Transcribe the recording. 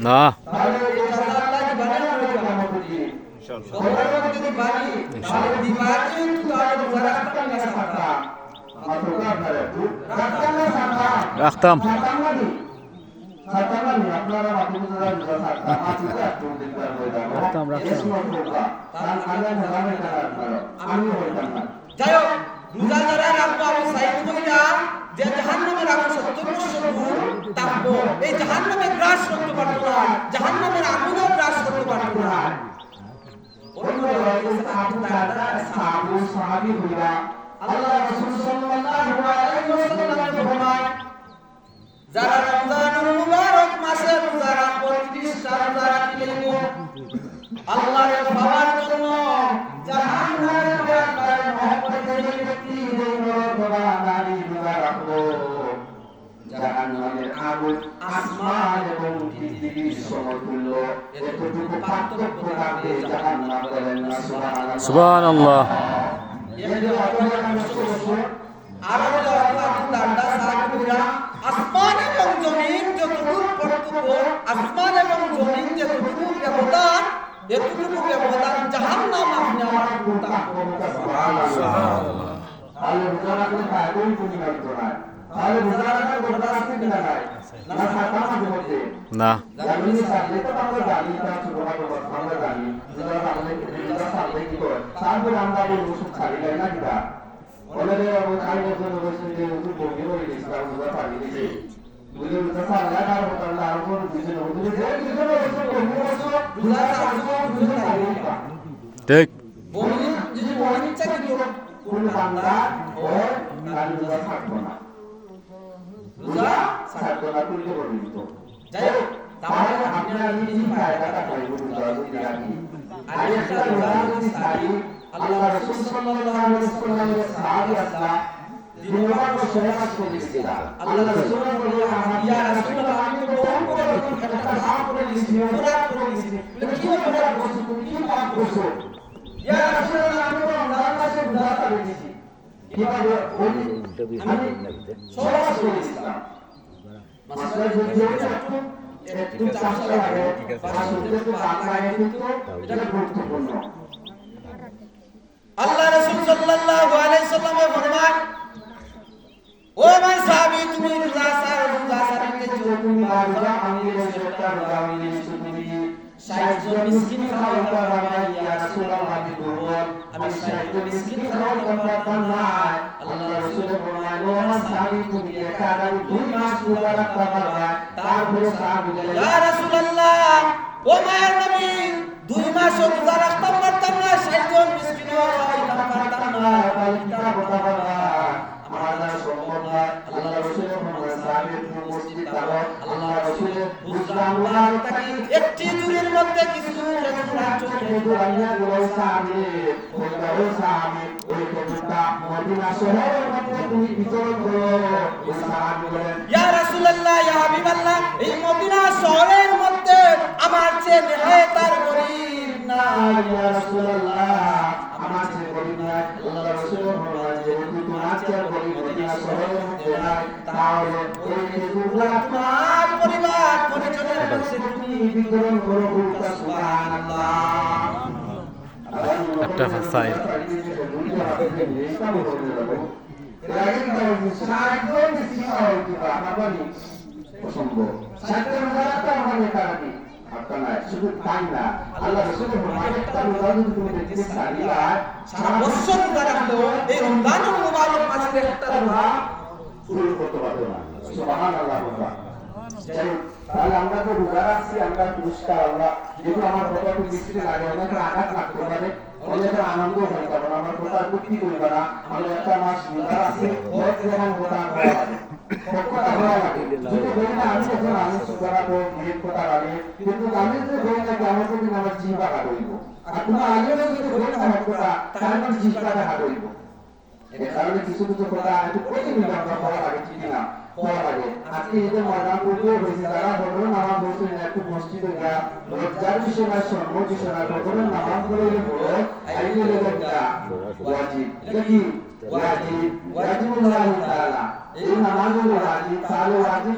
না রাখতাম যাই হোক রোজা যারা রাখবো আমি সাইড কইরা যে জাহান্নামের আগুন 70 বছর দূর থাকবো এই জাহান্নামে গ্রাস করতে পারবো না জাহান্নামের আগুনও গ্রাস করতে পারবো না অন্য রয়েছে আবু দারদা সাহাবী সাহাবী হইরা আল্লাহ রাসূল সাল্লাল্লাহু আলাইহি ওয়াসাল্লাম ফরমায় যারা রমজানুল মুবারক মাসে রোজা রাখবো 30 টা রোজা রাখলেও আল্লাহর পাওয়ার জন্য জাহান্নামের ব্যাপারে মহব্বতের ব্যক্তি রোজা নারী রোজা রাখবো জাহান্নামের আগুন আসমান এবং পৃথিবীর সমতুল্য এতটুকু পার্থক্য থাকবে জাহান্নাম বলেন না সুবহানাল্লাহ আরো আল্লাহ দাঁড়া সাহাবীরা আসমান এবং জমিন যতটুকু পার্থক্য আসমান এবং জমিন যতটুকু ব্যবধান এতটুকু ব্যবধান জাহান্নাম আপনি আমার গুণটা সুবহানাল্লাহ তাহলে রোজা রাখলে ফায়দাই কোন না তাহলে রোজা রাখার কথা আছে কি না না থাকা মধ্যে না জানি সাথে তো আমরা জানি না সুবহানাল্লাহ আমরা জানি রোজা রাখলে রোজা সাথে কি করে তারপর আমরা এই ওষুধ খাই না কিটা বলে রে ও খাইলে জন্য বসে যে ওষুধ বমি হয়ে গেছে রোজা পানি দিয়েছে বুঝলে রোজা সারা আর বললা আর কোন বুঝে না বুঝলে যে কিছু না ওষুধ বমি হচ্ছে রোজা সারা বুঝে না ঠিক বমি যদি বমি চাই কি কোন বান্দা ও নারী রোজা থাকবে না রোজা ছাড়তো না করলে বলে দিত যাই হোক তাহলে আপনারা এই ফায়দাটা পাইব রোজা যদি রাখি আর একটা রোজা যদি ছাড়ি আল্লাহ রাসূল সাল্লাল্লাহু আলাইহি ওয়াসাল্লামের সাহাবী আসলা দিনবার শরীয়ত করেছিল আল্লাহ রাসূল বলে ইয়া রাসূলুল্লাহ আমি তো বহু করে একটা হাত করে দিয়েছি মুরাদ করে দিয়েছি বলে কি মুরাদ করছো তুমি কি পাপ করছো ইয়া রাসূলুল্লাহ আমি তো রমজান মাসে রোজা করে দিয়েছি কিভাবে আমি সবাই করেছিলাম মাসলা যদি একটু চাষা লাগে পাঁচশো তো বাংলায় কিন্তু এটা গুরুত্বপূর্ণ আল্লাহ রাসূল সাল্লাল্লাহু আলাইহি সাল্লামে ফরমান ও আমার সাহাবী তুমি রোজা সারতে তুমি রোজা আমি সেটা রোজা আমি তুমি 60 জন মিসকিন খাওয়াতে পারবা ইয়া রাসূলুল্লাহ আমি বলবো আমি 60 জন মিসকিন খাওয়াতে পারতাম না আল্লাহ রাসূল ফরমান ও আমার সাহাবী তুমি একাধারে 2 মাস রোজা রাখতে পারবা তারপরে সাহাবী বলে ইয়া রাসূলুল্লাহ ও মায়ের নবী 2 মাস রোজা রাখতে পারতাম না 60 জন মিসকিন খাওয়াইতে পারতাম না কিতা কথা বলা আমার দ্বারা সম্ভব নয় আল্লাহ রাসূল ফরমান সাহাবী তুমি মসজিদ দাও আল্লাহ রাসূল বুঝলাম আল্লাহ তাকে একটি জুরের মধ্যে কিছু খেজুর রাখছো খেজুর আনিয়া দিল সাহাবী ওই সাহাবী ওই খেজুরটা মদিনা শহরের মধ্যে তুমি বিতরণ করো ওই সাহাবী বলেন ইয়া রাসূলুল্লাহ ইয়া হাবিবাল্লাহ এই মদিনা শহরের মধ্যে আমার চেয়ে নেহায়েত আর গরীব না ইয়া রাসূলুল্লাহ আমার চেয়ে গরীব না আল্লাহ রাসূল ফরমান যে তোমার চেয়ে গরীব মদিনা শহরের মধ্যে নাই তাহলে ওই খেজুরগুলো তোমার পরিবার পরিজনের কাছে তুমি বিতরণ করো সুবহানাল্লাহ একটা ফাইল শুধু তাই না আল্লাহ রাসূলের ফরমানটা রোজা তুমি দেখতে চাইলা সারা বছর রোজা রাখলেও এই রমজানুল মুবারক মাসের একটা রোজা পূরণ করতে পারবে না সুবহানাল্লাহ তাহলে আমরা তো রোজা রাখছি আমরা পুরস্কার আমরা যেহেতু আমার কথা একটু মিষ্টি লাগে অনেকের আঘাত লাগতে পারে অনেকের আনন্দ হয় কারণ আমার কথা বিক্রি করবে না আমরা একটা মাস রোজা রাখছি বহুত যখন কথা কিন্তু আমি যে বই নাকি আমার প্রতি আমার জিহ্বা কাটইব আর কোনো আগে যদি বই না হওয়ার কথা তাহলে আমার জিহ্বাটা কাটইব এর কারণে কিছু কিছু কথা একটু কঠিন আমরা পড়া লাগে ঠিক না পড়া লাগে আজকে এদের ময়দান করতেও হয়েছে যারা বদরের নামাজ বলছেন একটু মসজিদে গা লজ্জার বিষয় না সম্ম বিষয় না বদরের নামাজ করে বলো আইলে লেগে গা ওয়াজিব এটা কি ওয়াজিবুল্লাহ তাআলা এই নামাজের ওয়াজিব তাহলে ওয়াজিব